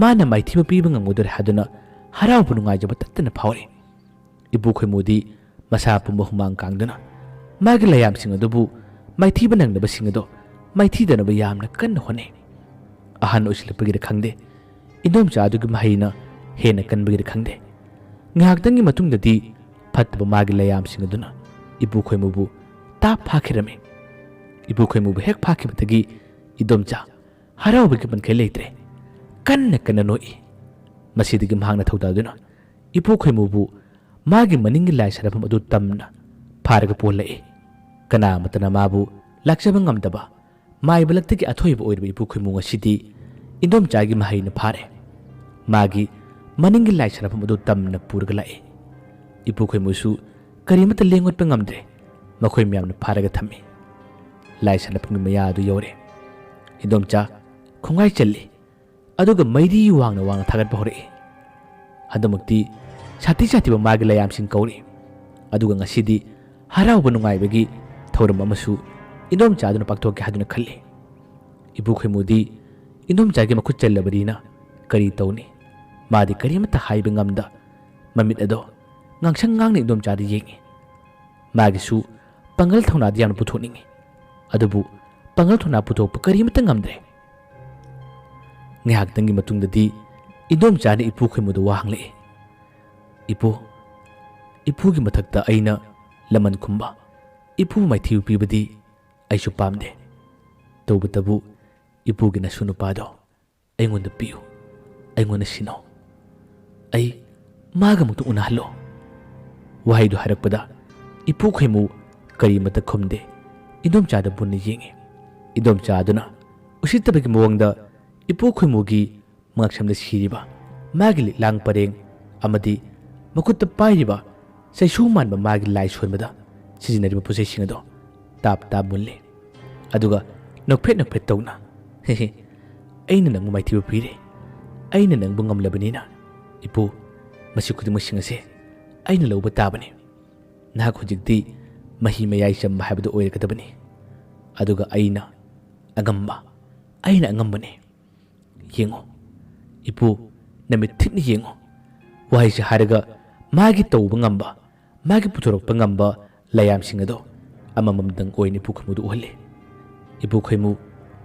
ꯃꯥꯅ ꯃꯥꯏꯊꯤꯕ ꯄꯤꯕ ꯉꯝꯒꯗꯣꯔꯦ ꯍꯥꯏꯗꯨꯅ ꯍꯔꯥꯎꯕ ꯅꯨꯡꯉꯥꯏꯖꯕ ꯇꯠꯇꯅ ꯐꯥꯎꯔꯤ꯫ ꯏꯄꯨ ꯈꯣꯏꯃꯨꯗꯤ ꯃꯁꯥ ꯄꯨꯝꯕ ꯍꯨꯃꯥꯡ ꯀꯥꯡꯗꯨꯅ ꯃꯥꯒꯤ ꯂꯥꯌꯥꯝꯁꯤꯡ ꯑꯗꯨꯕꯨ ꯃꯥꯏꯊꯤꯕ ꯅꯪꯅꯕꯁꯤꯡ ꯑꯗꯣ ꯃꯥꯏꯊꯤꯗꯅꯕ ꯌꯥꯝꯅ ꯀꯟꯅ ꯍꯣꯠꯅꯩ꯫ ꯑꯍꯟ ꯑꯣꯏꯁꯤꯜꯂꯛꯄꯒꯤꯔ ꯈꯪꯗꯦ, ꯏꯟꯗꯣꯝꯆꯥ ꯑꯗꯨꯒꯤ ꯃꯍꯩꯅ ꯍꯦꯟꯅ ꯀꯟꯕꯒꯤꯔ ꯈꯪꯗꯦ, ꯉꯥꯏꯍꯥꯛꯇꯪꯒꯤ ꯃꯇꯨꯡꯗꯗꯤ ꯐꯠꯇꯕ ꯃꯥꯒꯤ ꯂꯥꯌꯥꯝꯁꯤꯡ ꯑꯗꯨꯅ ꯏꯄꯨ ꯈꯣꯏꯃꯨꯕꯨ ꯇꯥꯞ ꯐꯥꯈꯤꯔꯝꯃꯤ꯫ ꯏꯄꯨ ꯈꯣꯏꯃꯨꯕꯨ ꯍꯦꯛ ꯐꯥꯈꯤꯕꯗꯒꯤ ꯏꯟꯗꯣꯝꯆꯥ ꯍꯔꯥꯎꯕꯒꯤ ꯄꯟꯈꯩ ꯂꯩꯇ꯭ꯔꯦ, ꯀꯟꯅ ꯀꯟꯅ ꯅꯣꯛꯏ꯫ ꯃꯁꯤꯗꯒꯤ ꯃꯍꯥꯛꯅ ꯊꯧꯗꯥꯗꯨꯅ ꯏꯄꯨ ꯈꯣꯏꯃꯨꯕꯨ ꯃꯥꯒꯤ ꯃꯅꯤꯡꯒꯤ ꯂꯥꯏ ꯁꯥꯟꯅꯐꯝ ꯑꯗꯨ ꯇꯝꯅ ꯐꯥꯔꯒ ꯄꯨꯍꯜꯂꯛꯏ꯫ ꯀꯅꯥ ꯑꯃꯠꯇꯅ ꯃꯥꯕꯨ ꯂꯥꯛꯆꯕ ꯉꯝꯗꯕ ꯃꯥꯏꯕꯂꯛꯇꯒꯤ ꯑꯊꯣꯏꯕ ꯑꯣꯏꯔꯤꯕ ꯏꯄꯨ ꯈꯣꯏꯃꯨ ꯉꯁꯤꯗꯤ ꯏꯟꯗꯣꯝꯆꯥꯒꯤ ꯃꯍꯩꯅ ꯐꯥꯔꯦ꯫ ꯃꯥꯒꯤ ꯃꯅꯤꯡꯒꯤ ꯂꯥꯏ ꯁꯥꯟꯅꯐꯝ ꯑꯗꯨ ꯇꯝꯅ ꯄꯨꯔꯒ ꯂꯥꯛꯏ꯫ ꯏꯄꯨ ꯈꯣꯏꯃꯨꯁꯨ ꯀꯔꯤꯃꯠꯇ ꯂꯦꯡꯉꯣꯠꯄ ꯉꯝꯗ꯭ꯔꯦ, ꯃꯈꯣꯏ ꯃꯌꯥꯝꯅ ꯐꯥꯔꯒ ꯊꯝꯃꯤ꯫ ꯂꯥꯏ ꯁꯥꯟꯅꯐꯝꯒꯤ ꯃꯌꯥ ꯑꯗꯨ ꯌꯧꯔꯦ꯫ ꯏꯟꯗꯣꯝꯆꯥ ꯈꯣꯡꯒꯥꯏ ꯆꯜꯂꯤ, ꯑꯗꯨꯒ ꯃꯩꯔꯤ ꯋꯥꯡꯅ ꯋꯥꯡꯅ ꯊꯥꯒꯠꯄ ꯍꯧꯔꯛꯏ꯫ ꯍꯟꯗꯛꯃꯛꯇꯤ ꯁꯥꯊꯤ ꯁꯥꯊꯤꯕ ꯃꯥꯒꯤ ꯂꯥꯌꯥꯝꯁꯤꯡ ꯀꯧꯔꯤ꯫ ꯑꯗꯨꯒ ꯉꯁꯤꯗꯤ ꯍꯔꯥꯎꯕ ꯅꯨꯡꯉꯥꯏꯕꯒꯤ ꯊꯧꯔꯝ ꯑꯃꯁꯨ ꯏꯟꯗꯣꯝꯆꯥꯗꯨꯅ ꯄꯥꯡꯊꯣꯛꯀꯦ ꯍꯥꯏꯗꯨꯅ ꯈꯜꯂꯤ꯫ ꯏꯄꯨ ꯈꯣꯏꯃꯨꯗꯤ ꯏꯟꯗꯣꯝꯆꯥꯒꯤ ꯃꯈꯨꯠ ꯆꯜꯂꯕꯅꯤꯅ ꯀꯔꯤ ꯇꯧꯅꯤ? ꯃꯥꯗꯤ ꯀꯔꯤꯃꯠꯇ ꯍꯥꯏꯕ ꯉꯝꯗ ꯃꯃꯤꯠ ꯑꯗꯣ ꯉꯥꯡꯁꯪ ꯉꯥꯡꯅ ꯏꯟꯗꯣꯝꯆꯥꯗ ꯌꯦꯡꯉꯤ꯫ ꯃꯥꯒꯤꯁꯨ ꯄꯥꯡꯒꯜ ꯊꯧꯅꯥꯗꯤ ꯌꯥꯝꯅ ꯄꯨꯊꯣꯛꯅꯤꯡꯉꯤ, ꯑꯗꯨꯕꯨ ꯄꯥꯡꯒꯜ ꯊꯧꯅꯥ ꯄꯨꯊꯣꯛꯄ ꯀꯔꯤꯃꯠꯇ ꯉꯝꯗ꯭ꯔꯦ꯫ ꯉꯥꯏꯍꯥꯛꯇꯪꯒꯤ ꯃꯇꯨꯡꯗꯗꯤ ꯏꯟꯗꯣꯝꯆꯥꯅ ꯏꯄꯨ ꯈꯣꯏꯃꯨꯗ ꯋꯥ ꯍꯪꯂꯛꯏ꯫ ꯏꯄꯨ, ꯏꯄꯨꯒꯤ ꯃꯊꯛꯇ ꯑꯩꯅ ꯂꯃꯟ ꯈꯨꯝꯕ, ꯏꯄꯨ ꯃꯥꯏꯊꯤꯕ ꯄꯤꯕꯗꯤ ꯑꯩꯁꯨ ꯄꯥꯝꯗꯦ꯫ ꯇꯧꯕꯇꯕꯨ ꯏꯄꯨꯒꯤ ꯅꯁꯨ ꯅꯨꯄꯥꯗꯣ ꯑꯩꯉꯣꯟꯗ ꯄꯤꯌꯨ, ꯑꯩꯉꯣꯟꯗ ꯁꯤꯟꯅꯧ, ꯑꯩ ꯃꯥꯒ ꯑꯃꯨꯛꯇ ꯎꯅꯍꯜꯂꯣ꯫ ꯋꯥꯍꯩꯗꯨ ꯍꯥꯏꯔꯛꯄꯗ ꯏꯄꯨ ꯈꯣꯏꯃꯨ ꯀꯔꯤꯃꯠꯇ ꯈꯨꯝꯗꯦ, ꯏꯟꯗꯣꯝꯆꯥꯗ ꯃꯨꯟꯅ ꯌꯦꯡꯉꯤ꯫ ꯏꯟꯗꯣꯝꯆꯥꯗꯨꯅ ꯎꯁꯤꯠꯇꯕꯒꯤ ꯃꯑꯣꯡꯗ ꯏꯄꯨ ꯈꯣꯏꯃꯨꯒꯤ ꯉꯛꯁꯝꯗ ꯁꯤꯔꯤꯕ ꯃꯥꯒꯤ ꯂꯤꯛꯂꯥꯡ ꯄꯔꯦꯡ ꯑꯃꯗꯤ ꯃꯈꯨꯠꯇ ꯄꯥꯏꯔꯤꯕ ꯆꯩꯁꯨ ꯃꯥꯟꯕ ꯃꯥꯒꯤ ꯂꯥꯏ ꯁꯣꯟꯕꯗ ꯁꯤꯖꯤꯟꯅꯔꯤꯕ ꯄꯣꯠꯆꯩꯁꯤꯡ ꯑꯗꯣ ꯇꯥꯞ ꯇꯥꯞ ꯃꯨꯜꯂꯤ꯫ ꯑꯗꯨꯒ ꯅꯣꯛꯐꯦꯠ ꯅꯣꯛꯐꯦꯠ ꯇꯧꯅ, ꯍꯦꯍꯦ, ꯑꯩꯅ ꯅꯪꯕꯨ ꯃꯥꯏꯊꯤꯕ ꯄꯤꯔꯦ, ꯑꯩꯅ ꯅꯪꯕꯨ ꯉꯝꯂꯕꯅꯤꯅ ꯏꯄꯨ, ꯃꯁꯤ ꯈꯨꯗꯤꯡꯃꯛꯁꯤꯡ ꯑꯁꯦ ꯑꯩꯅ ꯂꯧꯕ ꯇꯥꯕꯅꯤ꯫ ꯅꯍꯥꯛ ꯍꯧꯖꯤꯛꯇꯤ ꯃꯍꯤ ꯃꯌꯥꯏ ꯆꯝꯕ ꯍꯥꯏꯕꯗꯨ ꯑꯣꯏꯔꯒꯗꯕꯅꯤ, ꯑꯗꯨꯒ ꯑꯩꯅ ꯑꯉꯝꯕꯅꯤ꯫ ꯌꯦꯡꯉꯣ ꯏꯄꯨ, ꯅꯃꯤꯠ ꯊꯤꯛꯅ ꯌꯦꯡꯉꯣ꯫ ꯋꯥꯍꯩꯁꯦ ꯍꯥꯏꯔꯒ ꯃꯥꯒꯤ ꯇꯧꯕ ꯉꯝꯕ, ꯃꯥꯒꯤ ꯄꯨꯊꯣꯔꯛꯄ ꯉꯝꯕ ꯂꯥꯌꯥꯝꯁꯤꯡ ꯑꯗꯣ ꯑꯃꯃꯝꯗꯪ ꯑꯣꯏꯅ ꯏꯄꯨ ꯈꯣꯏꯃꯨꯗ ꯎꯍꯜꯂꯤ꯫ ꯏꯄꯨ ꯈꯣꯏꯃꯨ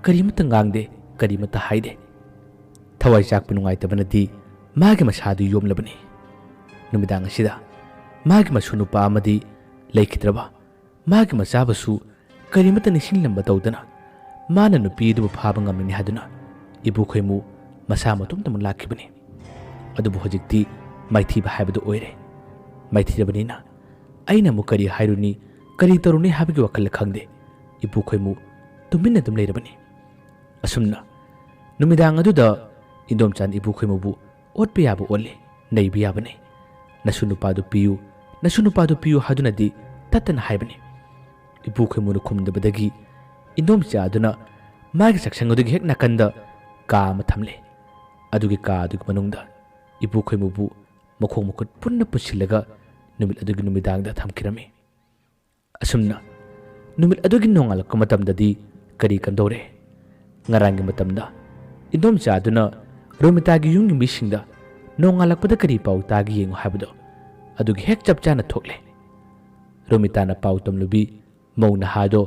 ꯀꯔꯤꯃꯠꯇ ꯉꯥꯡꯗꯦ, ꯀꯔꯤꯃꯠꯇ ꯍꯥꯏꯗꯦ꯫ ꯊꯋꯥꯏ ꯆꯥꯛꯄ ꯅꯨꯡꯉꯥꯏꯇꯕꯅꯗꯤ ꯃꯥꯒꯤ ꯃꯁꯥꯗꯨ ꯌꯣꯝꯂꯕꯅꯤ꯫ ꯅꯨꯃꯤꯗꯥꯡ ꯑꯁꯤꯗ ꯃꯥꯒꯤ ꯃꯁꯨ ꯅꯨꯄꯥ ꯑꯃꯗꯤ ꯂꯩꯈꯤꯗ꯭ꯔꯕ ꯃꯥꯒꯤ ꯃꯆꯥꯕꯨꯁꯨ ꯀꯔꯤꯃꯠꯇ ꯅꯤꯡꯁꯤꯡꯂꯝꯕ ꯇꯧꯗꯅ ꯃꯥꯅ ꯅꯨꯄꯤ ꯑꯗꯨꯕꯨ ꯐꯥꯕ ꯉꯝꯂꯅꯤ ꯍꯥꯏꯗꯨꯅ ꯏꯄꯨ ꯈꯣꯏꯃꯨ ꯃꯁꯥ ꯃꯇꯣꯝꯇꯃꯛ ꯂꯥꯛꯈꯤꯕꯅꯤ꯫ ꯑꯗꯨꯕꯨ ꯍꯧꯖꯤꯛꯇꯤ ꯃꯥꯏꯊꯤꯕ ꯍꯥꯏꯕꯗꯨ ꯑꯣꯏꯔꯦ꯫ ꯃꯥꯏꯊꯤꯔꯕꯅꯤꯅ ꯑꯩꯅ ꯑꯃꯨꯛ ꯀꯔꯤ ꯍꯥꯏꯔꯨꯅꯤ, ꯀꯔꯤ ꯇꯧꯔꯨꯅꯤ ꯍꯥꯏꯕꯒꯤ ꯋꯥꯈꯜꯗ ꯈꯪꯗꯦ꯫ ꯏꯄꯨ ꯈꯣꯏꯃꯨ ꯇꯨꯃꯤꯟꯅ ꯑꯗꯨꯝ ꯂꯩꯔꯕꯅꯤ꯫ ꯑꯁꯨꯝꯅ ꯅꯨꯃꯤꯗꯥꯡ ꯑꯗꯨꯗ ꯏꯟꯗꯣꯝꯆꯥꯅ ꯏꯄꯨ ꯈꯣꯏꯃꯨꯕꯨ ꯑꯣꯠꯄ ꯌꯥꯕ ꯑꯣꯠꯂꯤ, ꯅꯩꯕ ꯌꯥꯕꯅꯤ꯫ ꯅꯁꯨ ꯅꯨꯄꯥꯗꯨ ꯄꯤꯌꯨ, ꯅꯁꯨ ꯅꯨꯄꯥꯗꯨ ꯄꯤꯌꯨ ꯍꯥꯏꯗꯨꯅꯗꯤ ꯇꯠꯇꯅ ꯍꯥꯏꯕꯅꯤ꯫ ꯏꯄꯨ ꯈꯣꯏꯃꯨꯅ ꯈꯨꯝꯗꯕꯗꯒꯤ ꯏꯟꯗꯣꯝꯆꯥꯗꯨꯅ ꯃꯥꯒꯤ ꯆꯥꯛꯁꯪ ꯑꯗꯨꯒꯤ ꯍꯦꯛ ꯅꯥꯀꯟꯗ ꯀꯥ ꯑꯃ ꯊꯝꯂꯦ꯫ ꯑꯗꯨꯒꯤ ꯀꯥ ꯑꯗꯨꯒꯤ ꯃꯅꯨꯡꯗ ꯏꯄꯨ ꯈꯣꯏꯃꯨꯕꯨ ꯃꯈꯣꯡ ꯃꯈꯨꯠ ꯄꯨꯟꯅ ꯄꯨꯟꯁꯤꯜꯂꯒ ꯅꯨꯃꯤꯠ ꯑꯗꯨꯒꯤ ꯅꯨꯃꯤꯗꯥꯡꯗ ꯊꯝꯈꯤꯔꯝꯃꯤ꯫ ꯑꯁꯨꯝꯅ ꯅꯨꯃꯤꯠ ꯑꯗꯨꯒꯤ ꯅꯣꯡꯉꯥꯜꯂꯛꯄ ꯃꯇꯝꯗꯗꯤ ꯀꯔꯤ ꯀꯝꯗꯧꯔꯦ? ꯉꯔꯥꯡꯒꯤ ꯃꯇꯝꯗ ꯏꯟꯗꯣꯝꯆꯥꯗꯨꯅ ꯔꯣꯃꯤꯇꯥꯒꯤ ꯌꯨꯝꯒꯤ ꯃꯤꯁꯤꯡꯗ ꯅꯣꯡꯉꯥꯜꯂꯛꯄꯗ ꯀꯔꯤ ꯄꯥꯎ ꯇꯥꯒꯦ ꯌꯦꯡꯉꯨ ꯍꯥꯏꯕꯗꯣ ꯑꯗꯨꯒꯤ ꯍꯦꯛ ꯆꯞ ꯆꯥꯅ ꯊꯣꯛꯂꯦ꯫ ꯔꯣꯃꯤꯇꯥꯅ ꯄꯥꯎ ꯇꯝꯂꯨꯕꯤ ꯃꯧ ꯅꯍꯥꯗꯣ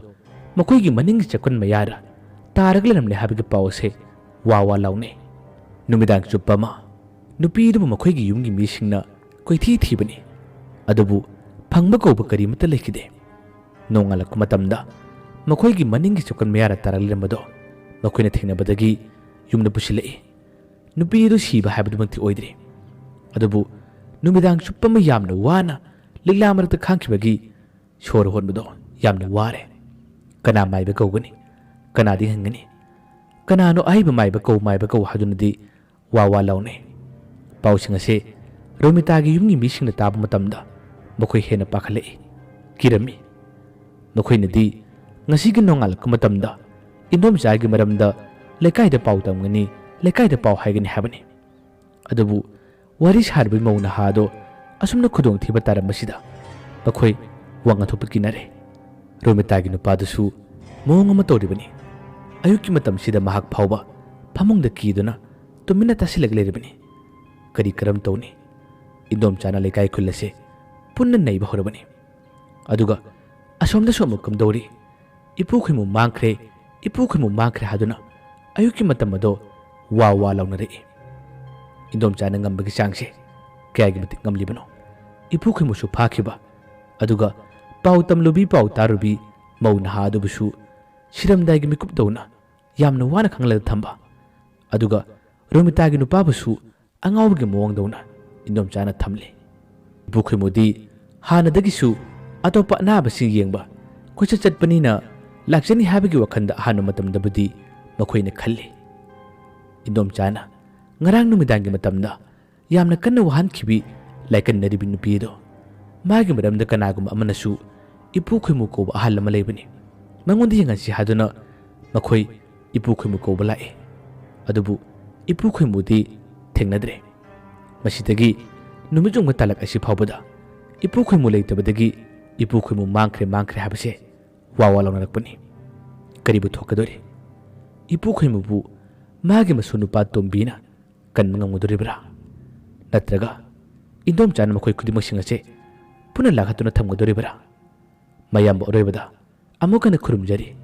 ꯃꯈꯣꯏꯒꯤ ꯃꯅꯤꯡꯒꯤ ꯆꯦꯛꯀꯣꯟ ꯃꯌꯥꯗ ꯇꯥꯔꯒ ꯂꯩꯔꯝꯂꯦ ꯍꯥꯏꯕꯒꯤ ꯄꯥꯎ ꯑꯁꯦ ꯋꯥ ꯋꯥ ꯂꯥꯎꯅꯩ꯫ ꯅꯨꯃꯤꯗꯥꯡ ꯆꯨꯞꯄ ꯑꯃ ꯅꯨꯄꯤꯗꯨꯕꯨ ꯃꯈꯣꯏꯒꯤ ꯌꯨꯝꯒꯤ ꯃꯤꯁꯤꯡꯅ ꯀꯣꯏꯊꯤ ꯊꯤꯕꯅꯤ, ꯑꯗꯨꯕꯨ ꯐꯪꯕ ꯀꯧꯕ ꯀꯔꯤꯃꯠꯇ ꯂꯩꯈꯤꯗꯦ꯫ ꯅꯣꯡꯉꯥꯜꯂꯛꯄ ꯃꯇꯝꯗ ꯃꯈꯣꯏꯒꯤ ꯃꯅꯤꯡꯒꯤ ꯆꯦꯛꯀꯣꯟ ꯃꯌꯥꯗ ꯇꯥꯔꯒ ꯂꯩꯔꯝꯕꯗꯣ ꯃꯈꯣꯏꯅ ꯊꯦꯡꯅꯕꯗꯒꯤ ꯌꯨꯝꯗ ꯄꯨꯁꯤꯜꯂꯛꯏ꯫ ꯅꯨꯄꯤ ꯑꯗꯨ ꯁꯤꯕ ꯍꯥꯏꯕꯗꯨꯃꯛꯇꯤ ꯑꯣꯏꯗ꯭ꯔꯤ, ꯑꯗꯨꯕꯨ ꯅꯨꯃꯤꯗꯥꯡ ꯆꯨꯞꯄ ꯑꯃ ꯌꯥꯝꯅ ꯋꯥꯅ ꯂꯤꯛꯂꯥ ꯃꯔꯛꯇ ꯈꯥꯡꯈꯤꯕꯒꯤ ꯁꯣꯔ ꯍꯣꯟꯕꯗꯣ ꯌꯥꯝꯅ ꯋꯥꯔꯦ꯫ ꯀꯅꯥ ꯃꯥꯏꯕ ꯀꯧꯒꯅꯤ? ꯀꯅꯥꯗꯤ ꯍꯪꯒꯅꯤ? ꯀꯅꯥꯅꯣ ꯑꯍꯩꯕ ꯃꯥꯏꯕ ꯀꯧ ꯍꯥꯏꯗꯨꯅꯗꯤ ꯋꯥ ꯋꯥ ꯂꯥꯎꯅꯩ꯫ ꯄꯥꯎꯁꯤꯡ ꯑꯁꯦ ꯔꯣꯃꯤꯇꯥꯒꯤ ꯌꯨꯝꯒꯤ ꯃꯤꯁꯤꯡꯅ ꯇꯥꯕ ꯃꯇꯝꯗ ꯃꯈꯣꯏ ꯍꯦꯟꯅ ꯄꯥꯈꯠꯂꯛꯏ, ꯀꯤꯔꯝꯃꯤ꯫ ꯃꯈꯣꯏꯅꯗꯤ ꯉꯁꯤꯒꯤ ꯅꯣꯡꯉꯥꯜꯂꯛꯄ ꯃꯇꯝꯗ ꯏꯟꯗꯣꯝꯆꯥꯒꯤ ꯃꯔꯝꯗ ꯂꯩꯀꯥꯏꯗ ꯄꯥꯎ ꯇꯝꯒꯅꯤ, ꯂꯩꯀꯥꯏꯗ ꯄꯥꯎ ꯍꯥꯏꯒꯅꯤ ꯍꯥꯏꯕꯅꯤ꯫ ꯑꯗꯨꯕꯨ ꯋꯥꯔꯤ ꯁꯥꯔꯤꯕ ꯃꯧ ꯅꯍꯥ ꯑꯗꯣ ꯑꯁꯨꯝꯅ ꯈꯨꯗꯣꯡꯊꯤꯕ ꯇꯥꯔꯝꯕꯁꯤꯗ ꯃꯈꯣꯏ ꯋꯥ ꯉꯥꯡꯊꯣꯛꯄ ꯀꯤꯅꯔꯦ꯫ ꯔꯣꯃꯤꯇꯥꯒꯤ ꯅꯨꯄꯥꯗꯨꯁꯨ ꯃꯑꯣꯡ ꯑꯃ ꯇꯧꯔꯤꯕꯅꯤ꯫ ꯑꯌꯨꯛꯀꯤ ꯃꯇꯝꯁꯤꯗ ꯃꯍꯥꯛ ꯐꯥꯎꯕ ꯐꯃꯨꯡꯗ ꯀꯤꯗꯨꯅ ꯇꯨꯃꯤꯟꯅ ꯇꯥꯁꯤꯜꯂꯒ ꯂꯩꯔꯤꯕꯅꯤ꯫ ꯀꯔꯤ ꯀꯔꯝ ꯇꯧꯅꯤ? ꯏꯟꯗꯣꯝꯆꯥꯅ ꯂꯩꯀꯥꯏ ꯈꯨꯜ ꯑꯁꯤ ꯄꯨꯟꯅ ꯅꯩꯕ ꯍꯧꯔꯕꯅꯤ꯫ ꯑꯗꯨꯒ ꯑꯁꯣꯝꯗꯁꯨ ꯑꯃꯨꯛ ꯀꯝꯗꯧꯔꯤ? ꯏꯄꯨ ꯈꯣꯏꯃꯨ ꯃꯥꯡꯈ꯭ꯔꯦ, ꯏꯄꯨ ꯈꯣꯏꯃꯨ ꯃꯥꯡꯈ꯭ꯔꯦ ꯍꯥꯏꯗꯨꯅ ꯑꯌꯨꯛꯀꯤ ꯃꯇꯝ ꯑꯗꯣ ꯋꯥ ꯋꯥ ꯂꯥꯎꯅꯔꯛꯏ꯫ ꯏꯟꯗꯣꯝꯆꯥꯅ ꯉꯝꯕꯒꯤ ꯆꯥꯡꯁꯦ ꯀꯌꯥꯒꯤ ꯃꯇꯤꯛ ꯉꯝꯂꯤꯕꯅꯣ? ꯏꯄꯨ ꯈꯣꯏꯃꯨꯁꯨ ꯐꯥꯈꯤꯕ, ꯑꯗꯨꯒ ꯄꯥꯎ ꯇꯝꯂꯨꯕꯤ ꯄꯥꯎ ꯇꯥꯔꯨꯕꯤ ꯃꯧ ꯅꯍꯥ ꯑꯗꯨꯕꯨꯁꯨ ꯁꯤꯔꯝꯗꯥꯏꯒꯤ ꯃꯤꯀꯨꯞꯇꯧꯅ ꯌꯥꯝꯅ ꯋꯥꯅ ꯈꯪꯍꯜꯂꯒ ꯊꯝꯕ, ꯑꯗꯨꯒ ꯔꯣꯃꯤꯇꯥꯒꯤ ꯅꯨꯄꯥꯕꯨꯁꯨ ꯑꯉꯥꯎꯕꯒꯤ ꯃꯑꯣꯡꯗꯧꯅ ꯏꯟꯗꯣꯝꯆꯥꯅ ꯊꯝꯂꯤ꯫ ꯏꯄꯨ ꯈꯣꯏꯃꯨꯗꯤ ꯍꯥꯟꯅꯗꯒꯤꯁꯨ ꯑꯇꯣꯞꯄ ꯑꯅꯥꯕꯁꯤꯡ ꯌꯦꯡꯕ ꯀꯣꯏꯆꯠ ꯆꯠꯄꯅꯤꯅ ꯂꯥꯛꯆꯅꯤ ꯍꯥꯏꯕꯒꯤ ꯋꯥꯈꯟꯗ ꯑꯍꯥꯟꯕ ꯃꯇꯝꯗꯕꯨꯗꯤ ꯃꯈꯣꯏꯅ ꯈꯜꯂꯤ꯫ ꯏꯟꯗꯣꯝꯆꯥꯅ ꯉꯔꯥꯡ ꯅꯨꯃꯤꯗꯥꯡꯒꯤ ꯃꯇꯝꯗ ꯌꯥꯝꯅ ꯀꯟꯅ ꯋꯥꯍꯟꯈꯤꯕꯤ ꯂꯥꯏꯀꯟꯅꯔꯤꯕꯤ ꯅꯨꯄꯤ ꯑꯗꯣ, ꯃꯥꯒꯤ ꯃꯔꯝꯗ ꯀꯅꯥꯒꯨꯝꯕ ꯑꯃꯅꯁꯨ ꯏꯄꯨ ꯈꯣꯏꯃꯨ ꯀꯧꯕ ꯑꯍꯜ ꯑꯃ ꯂꯩꯕꯅꯤ, ꯃꯉꯣꯟꯗ ꯌꯦꯡꯍꯟꯁꯤ ꯍꯥꯏꯗꯨꯅ ꯃꯈꯣꯏ ꯏꯄꯨ ꯈꯣꯏꯃꯨ ꯀꯧꯕ ꯂꯥꯛꯏ꯫ ꯑꯗꯨꯕꯨ ꯏꯄꯨ ꯈꯣꯏꯃꯨꯗꯤ ꯊꯦꯡꯅꯗ꯭ꯔꯦ꯫ ꯃꯁꯤꯗꯒꯤ ꯅꯨꯃꯤꯠꯌꯨꯡꯕ ꯇꯥꯂꯛ ꯑꯁꯤ ꯐꯥꯎꯕꯗ ꯏꯄꯨ ꯈꯣꯏꯃꯨ ꯂꯩꯇꯕꯗꯒꯤ ꯏꯄꯨ ꯈꯣꯏꯃꯨ ꯃꯥꯡꯈ꯭ꯔꯦ ꯃꯥꯡꯈ꯭ꯔꯦ ꯍꯥꯏꯕꯁꯦ ꯋꯥ ꯋꯥ ꯂꯥꯎꯅꯔꯛꯄꯅꯤ꯫ ꯀꯔꯤꯕꯨ ꯊꯣꯛꯀꯗꯣꯔꯤ? ꯏꯄꯨ ꯈꯣꯏꯃꯨꯕꯨ ꯃꯥꯒꯤ ꯃꯁꯨ ꯅꯨꯄꯥ ꯇꯣꯝꯕꯤꯅ ꯀꯟꯕ ꯉꯝꯒꯗꯣꯔꯤꯕ꯭ꯔꯥ? ꯅꯠꯇ꯭ꯔꯒ ꯏꯟꯗꯣꯝꯆꯥꯅ ꯃꯈꯣꯏ ꯈꯨꯗꯤꯡꯃꯛꯁꯤꯡ ꯑꯁꯦ ꯄꯨꯟꯅ ꯂꯥꯛꯍꯠꯇꯨꯅ ꯊꯝꯒꯗꯣꯔꯤꯕ꯭ꯔꯥ? ꯃꯌꯥꯝꯕ ꯑꯔꯣꯏꯕꯗ ꯑꯃꯨꯛ ꯍꯟꯅ ꯈꯨꯔꯨꯝꯖꯔꯤ꯫